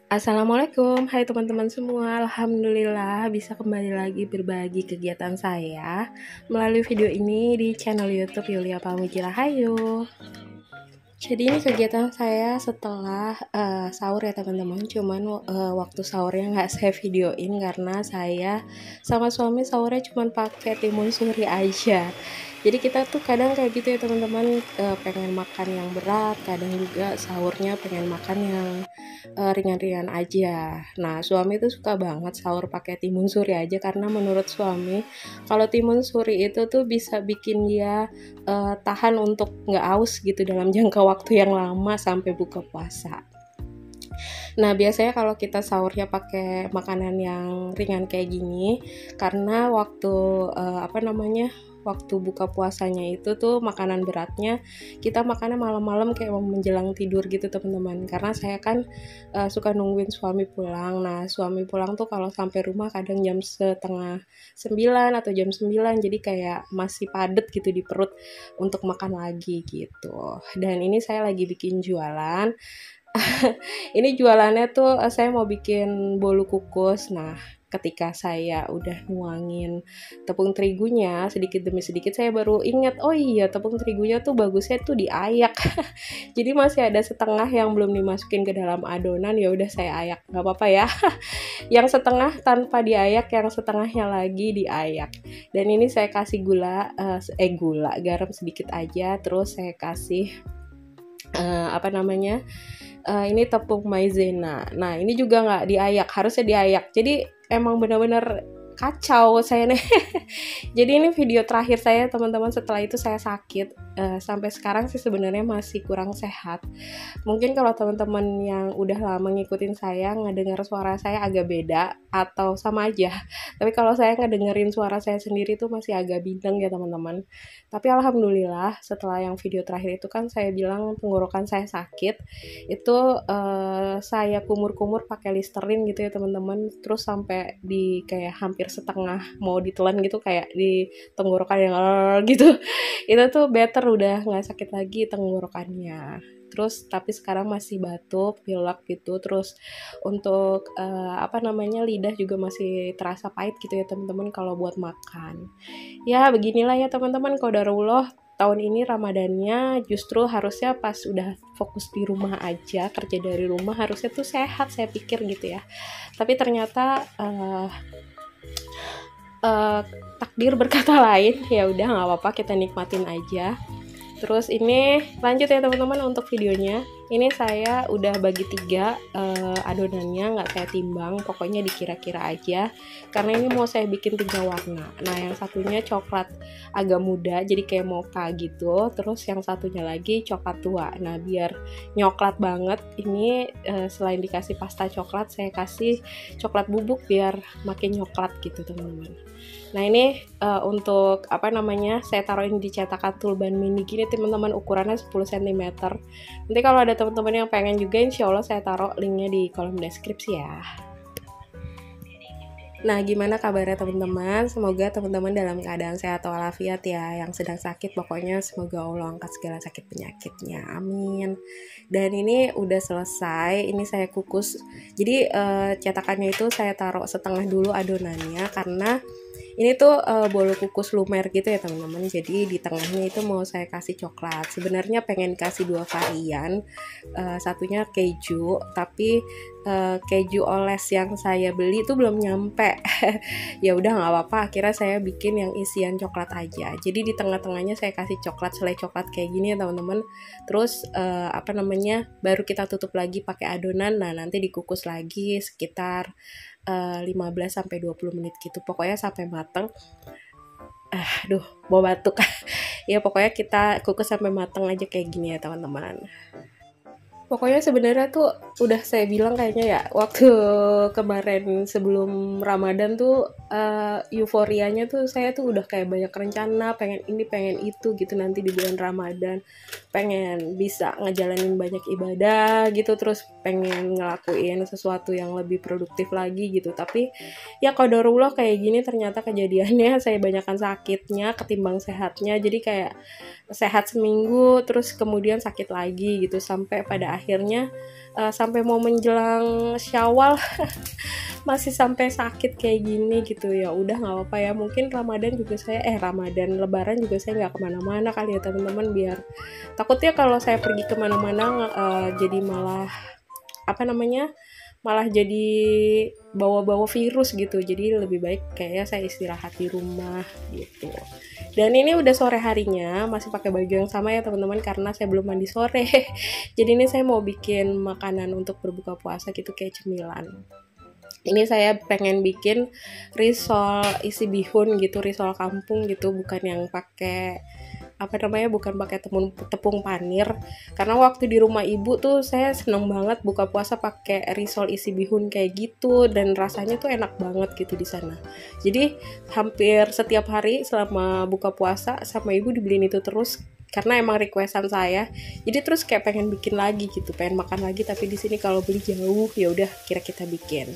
Assalamualaikum, hai teman-teman semua. Alhamdulillah bisa kembali lagi berbagi kegiatan saya melalui video ini di channel YouTube Yulia Pamuji Rahayu. Jadi ini kegiatan saya setelah sahur ya teman-teman. Cuman waktu sahurnya nggak saya videoin karena saya sama suami sahurnya cuman pakai timun suri aja. Jadi kita tuh kadang kayak gitu ya teman-teman, pengen makan yang berat, kadang juga sahurnya pengen makan yang ringan-ringan aja. Nah suami tuh suka banget sahur pakai timun suri aja karena menurut suami kalau timun suri itu tuh bisa bikin dia tahan untuk nggak aus gitu dalam jangka waktu yang lama sampai buka puasa. Nah biasanya kalau kita sahurnya pakai makanan yang ringan kayak gini karena waktu waktu buka puasanya itu tuh makanan beratnya kita makannya malam-malam kayak mau menjelang tidur gitu teman-teman, karena saya kan suka nungguin suami pulang. Nah suami pulang tuh kalau sampai rumah kadang jam setengah 9 atau jam 9, jadi kayak masih padet gitu di perut untuk makan lagi gitu. Dan ini saya lagi bikin jualan. Ini jualannya tuh saya mau bikin bolu kukus. Nah ketika saya udah nuangin tepung terigunya sedikit demi sedikit, saya baru ingat, oh iya tepung terigunya tuh bagusnya tuh diayak. Jadi masih ada setengah yang belum dimasukin ke dalam adonan, ya udah saya ayak, nggak apa-apa ya. Yang setengah tanpa diayak, yang setengahnya lagi diayak. Dan ini saya kasih garam sedikit aja, terus saya kasih ini tepung maizena. Nah ini juga nggak diayak, harusnya diayak. Jadi emang benar-benar kacau saya nih. Jadi ini video terakhir saya teman-teman, setelah itu saya sakit. Sampai sekarang sih sebenarnya masih kurang sehat. Mungkin kalau teman-teman yang udah lama ngikutin saya ngedengar suara saya agak beda atau sama aja. Tapi kalau saya ngedengerin suara saya sendiri tuh masih agak bindeng ya teman-teman. Tapi alhamdulillah setelah yang video terakhir itu kan saya bilang tenggorokan saya sakit. Itu saya kumur-kumur pakai Listerine gitu ya teman-teman. Terus sampai di kayak hampir setengah mau ditelan gitu, kayak di tenggorokan yang gitu. Itu tuh better, udah nggak sakit lagi tenggorokannya. Terus tapi sekarang masih batuk, pilek gitu. Terus untuk lidah juga masih terasa pahit gitu ya teman-teman kalau buat makan. Ya beginilah ya teman-teman, qadarullah. Tahun ini Ramadannya justru harusnya pas udah fokus di rumah aja, kerja dari rumah, harusnya tuh sehat saya pikir gitu ya. Tapi ternyata takdir berkata lain. Ya udah nggak apa-apa, kita nikmatin aja. Terus ini lanjut ya teman-teman untuk videonya. Ini saya udah bagi 3 adonannya, nggak saya timbang, pokoknya dikira-kira aja. Karena ini mau saya bikin 3 warna. Nah yang satunya coklat agak muda, jadi kayak mocha gitu. Terus yang satunya lagi coklat tua. Nah biar nyoklat banget, ini selain dikasih pasta coklat, saya kasih coklat bubuk biar makin nyoklat gitu teman-teman. Nah ini untuk saya taruhin di cetakan tulban mini gini teman-teman, ukurannya 10 cm. Nanti kalau ada teman-teman yang pengen juga, insya Allah saya taruh linknya di kolom deskripsi ya. Nah gimana kabarnya teman-teman? Semoga teman-teman dalam keadaan sehat walafiat ya. Yang sedang sakit pokoknya semoga Allah angkat segala sakit penyakitnya, amin. Dan ini udah selesai, ini saya kukus. Jadi cetakannya itu saya taruh setengah dulu adonannya, karena ini tuh bolu kukus lumer gitu ya teman-teman. Jadi di tengahnya itu mau saya kasih coklat. Sebenarnya pengen kasih 2 varian, satunya keju, tapi keju oles yang saya beli itu belum nyampe. Ya udah nggak apa-apa, akhirnya saya bikin yang isian coklat aja. Jadi di tengah-tengahnya saya kasih coklat, selai coklat kayak gini ya teman-teman. Terus baru kita tutup lagi pakai adonan. Nah nanti dikukus lagi sekitar 15-20 menit gitu, pokoknya sampai mateng. Mau batuk. Ya pokoknya kita kukus sampai mateng aja kayak gini ya teman-teman. Pokoknya sebenarnya tuh udah saya bilang kayaknya ya, waktu kemarin sebelum Ramadan tuh euforianya tuh saya tuh udah kayak banyak rencana, pengen ini pengen itu gitu nanti di bulan Ramadan, pengen bisa ngejalanin banyak ibadah gitu, terus pengen ngelakuin sesuatu yang lebih produktif lagi gitu. Tapi ya qadarullah kayak gini ternyata kejadiannya saya banyakkan sakitnya ketimbang sehatnya. Jadi kayak sehat seminggu terus kemudian sakit lagi gitu sampai pada akhirnya sampai mau menjelang Syawal masih sampai sakit kayak gini gitu. Ya udah nggak apa-apa ya, mungkin Ramadan juga saya Ramadan Lebaran juga saya nggak kemana-mana kali ya teman-teman, biar takutnya kalau saya pergi kemana-mana jadi malah malah jadi bawa-bawa virus gitu. Jadi lebih baik kayaknya saya istirahat di rumah gitu. Dan ini udah sore harinya, masih pakai baju yang sama ya teman-teman karena saya belum mandi sore. Jadi ini saya mau bikin makanan untuk berbuka puasa gitu, kayak cemilan. Ini saya pengen bikin risol isi bihun gitu, risol kampung gitu, bukan yang pakai bukan pakai tepung panir. Karena waktu di rumah ibu tuh saya seneng banget buka puasa pakai risol isi bihun kayak gitu, dan rasanya tuh enak banget gitu di sana. Jadi hampir setiap hari selama buka puasa sama ibu dibeliin itu terus karena emang requestan saya. Jadi terus kayak pengen bikin lagi gitu, pengen makan lagi, tapi di sini kalau beli jauh ya udah kira kita bikin.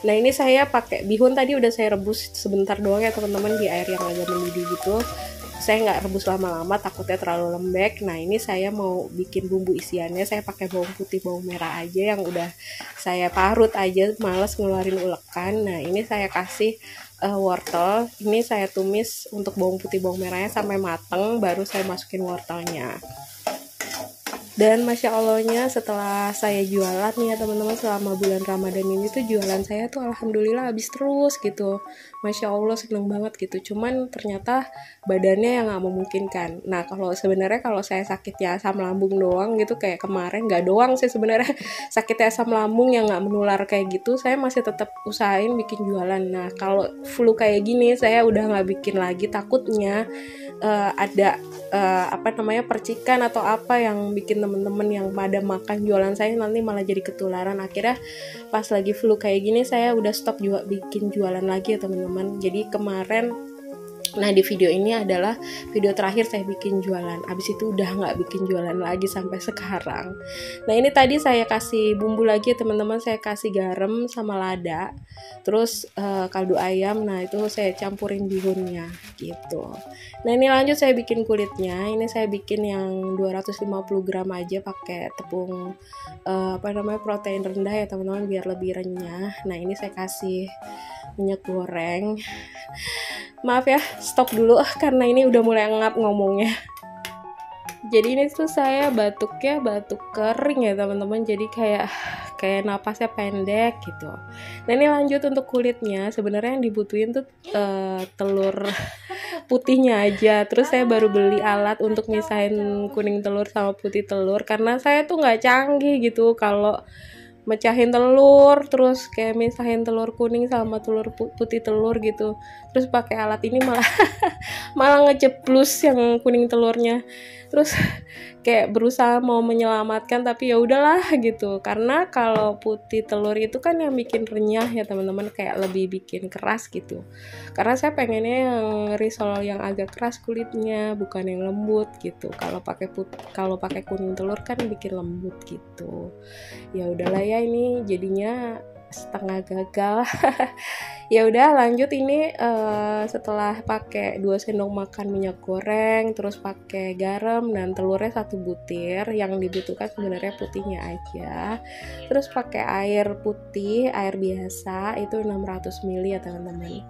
Nah ini saya pakai bihun tadi udah saya rebus sebentar doang ya teman-teman di air yang agak mendidih gitu. Saya nggak rebus lama-lama takutnya terlalu lembek. Nah ini saya mau bikin bumbu isiannya, saya pakai bawang putih bawang merah aja yang udah saya parut aja, males ngeluarin ulekan. Nah ini saya kasih wortel, ini saya tumis untuk bawang putih bawang merahnya sampai mateng, baru saya masukin wortelnya. Dan Masya Allahnya setelah saya jualan nih ya teman-teman, selama bulan Ramadan ini tuh jualan saya tuh alhamdulillah habis terus gitu. Masya Allah seneng banget gitu. Cuman ternyata badannya yang gak memungkinkan. Nah sebenarnya kalau saya sakitnya asam lambung doang gitu, kayak kemarin gak doang sih sebenarnya sakitnya asam lambung yang gak menular kayak gitu, saya masih tetap usahain bikin jualan. Nah kalau flu kayak gini saya udah gak bikin lagi, takutnya ada percikan atau apa yang bikin temen-temen yang pada makan jualan saya nanti malah jadi ketularan. Akhirnya pas lagi flu kayak gini saya udah stop juga bikin jualan lagi ya teman-teman. Jadi kemarin, nah di video ini adalah video terakhir saya bikin jualan, abis itu udah nggak bikin jualan lagi sampai sekarang. Nah ini tadi saya kasih bumbu lagi ya teman-teman, saya kasih garam sama lada, terus kaldu ayam. Nah itu saya campurin bihunnya gitu. Nah ini lanjut saya bikin kulitnya. Ini saya bikin yang 250 gram aja pakai tepung protein rendah ya teman-teman, biar lebih renyah. Nah ini saya kasih minyak goreng. Maaf ya, stop dulu karena ini udah mulai ngap ngomongnya. Jadi ini tuh saya batuknya batuk kering ya teman-teman, jadi kayak napasnya pendek gitu. Nah ini lanjut untuk kulitnya, sebenarnya yang dibutuhin tuh telur putihnya aja. Terus saya baru beli alat untuk misahin kuning telur sama putih telur, karena saya tuh nggak canggih gitu kalau mecahin telur, terus kayak misahin telur kuning sama telur putih telur gitu. Terus pakai alat ini malah ngejeblus yang kuning telurnya. Terus kayak berusaha mau menyelamatkan, tapi ya udahlah gitu. Karena kalau putih telur itu kan yang bikin renyah ya teman-teman, kayak lebih bikin keras gitu. Karena saya pengennya yang risol yang agak keras kulitnya, bukan yang lembut gitu. Kalau pakai kuning telur kan bikin lembut gitu. Ya udahlah ya, ini jadinya setengah gagal. Ya udah lanjut ini setelah pakai 2 sendok makan minyak goreng, terus pakai garam dan telurnya 1 butir, yang dibutuhkan sebenarnya putihnya aja. Terus pakai air putih, air biasa itu 600 ml ya teman-teman.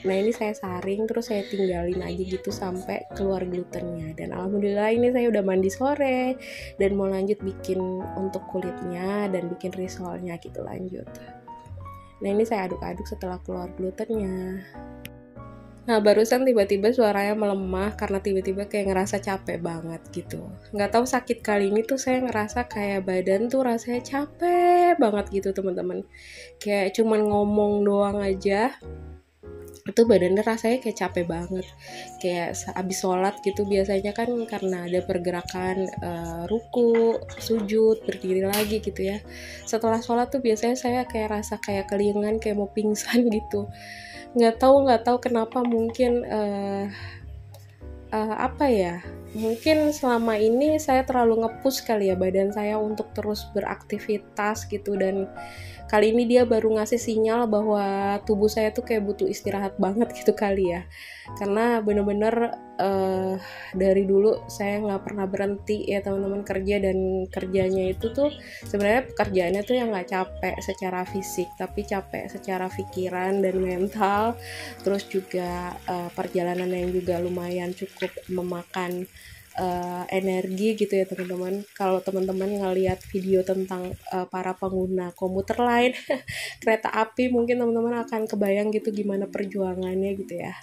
Nah ini saya saring, terus saya tinggalin aja gitu sampai keluar glutennya. Dan alhamdulillah ini saya udah mandi sore dan mau lanjut bikin untuk kulitnya dan bikin risolnya gitu lanjut. Nah ini saya aduk-aduk setelah keluar glutennya. Nah barusan tiba-tiba suaranya melemah karena tiba-tiba kayak ngerasa capek banget gitu. Nggak tahu sakit kali ini tuh saya ngerasa kayak badan tuh rasanya capek banget gitu teman-teman. Kayak cuman ngomong doang aja itu badannya rasanya kayak capek banget, kayak abis sholat gitu. Biasanya kan karena ada pergerakan ruku, sujud, berdiri lagi gitu ya. Setelah sholat tuh biasanya saya kayak rasa kayak kelingan, kayak mau pingsan gitu. Nggak tahu kenapa, mungkin mungkin selama ini saya terlalu nge-push kali ya badan saya untuk terus beraktivitas gitu, dan kali ini dia baru ngasih sinyal bahwa tubuh saya tuh kayak butuh istirahat banget gitu kali ya. Karena bener-bener dari dulu saya nggak pernah berhenti ya teman-teman kerja, dan kerjanya itu tuh sebenarnya pekerjaannya tuh yang nggak capek secara fisik, tapi capek secara pikiran dan mental. Terus juga perjalanan yang juga lumayan cukup memakan energi gitu ya teman-teman. Kalau teman-teman ngelihat video tentang para pengguna komuter lain, kereta api, mungkin teman-teman akan kebayang gitu gimana perjuangannya gitu ya.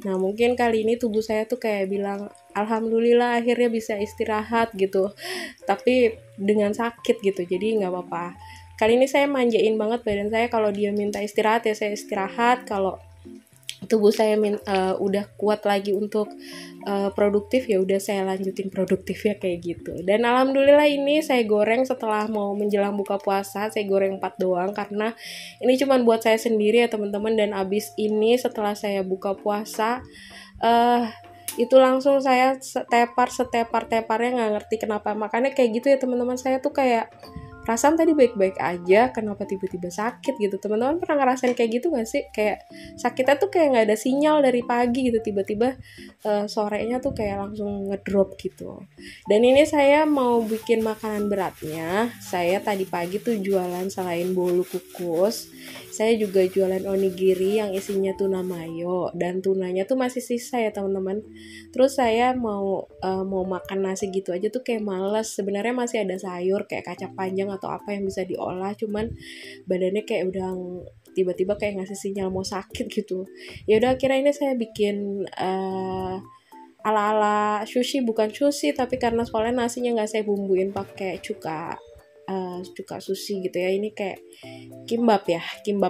Nah mungkin kali ini tubuh saya tuh kayak bilang alhamdulillah akhirnya bisa istirahat gitu, tapi dengan sakit gitu, jadi nggak apa-apa. Kali ini saya manjain banget badan saya, kalau dia minta istirahat ya saya istirahat, kalau tubuh saya udah kuat lagi untuk produktif ya udah saya lanjutin produktifnya kayak gitu. Dan alhamdulillah ini saya goreng setelah mau menjelang buka puasa, saya goreng 4 doang karena ini cuman buat saya sendiri ya teman-teman. Dan abis ini setelah saya buka puasa itu langsung saya setepar-teparnya nggak ngerti kenapa, makanya kayak gitu ya teman-teman. Saya tuh kayak perasaan tadi baik-baik aja, kenapa tiba-tiba sakit gitu. Teman-teman pernah ngerasain kayak gitu gak sih? Kayak sakitnya tuh kayak nggak ada sinyal dari pagi gitu, tiba-tiba sorenya tuh kayak langsung ngedrop gitu. Dan ini saya mau bikin makanan beratnya. Saya tadi pagi tuh jualan selain bolu kukus, saya juga jualan onigiri yang isinya tuna mayo, dan tunanya tuh masih sisa ya teman-teman. Terus saya mau makan nasi gitu aja tuh kayak males. Sebenarnya masih ada sayur kayak kacang panjang atau apa yang bisa diolah, cuman badannya kayak udah tiba-tiba kayak ngasih sinyal mau sakit gitu. Ya udah akhirnya ini saya bikin ala-ala sushi, bukan sushi tapi karena soalnya nasinya nggak saya bumbuin pakai cuka sushi gitu ya, ini kayak kimbap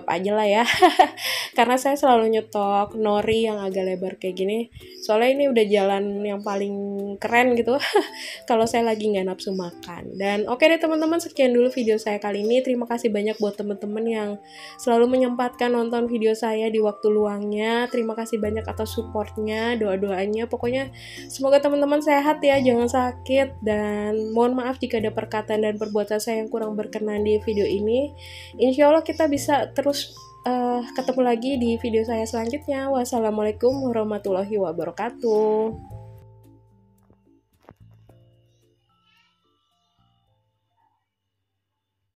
aja lah ya. Karena saya selalu nyetok nori yang agak lebar kayak gini, soalnya ini udah jalan yang paling keren gitu kalau saya lagi nggak nafsu makan. Dan oke deh teman-teman, sekian dulu video saya kali ini. Terima kasih banyak buat teman-teman yang selalu menyempatkan nonton video saya di waktu luangnya. Terima kasih banyak atas supportnya, doa-doanya. Pokoknya semoga teman-teman sehat ya, jangan sakit, dan mohon maaf jika ada perkataan dan perbuatan saya yang kurang berkenan di video ini. Insya Allah kita bisa terus ketemu lagi di video saya selanjutnya. Wassalamualaikum warahmatullahi wabarakatuh.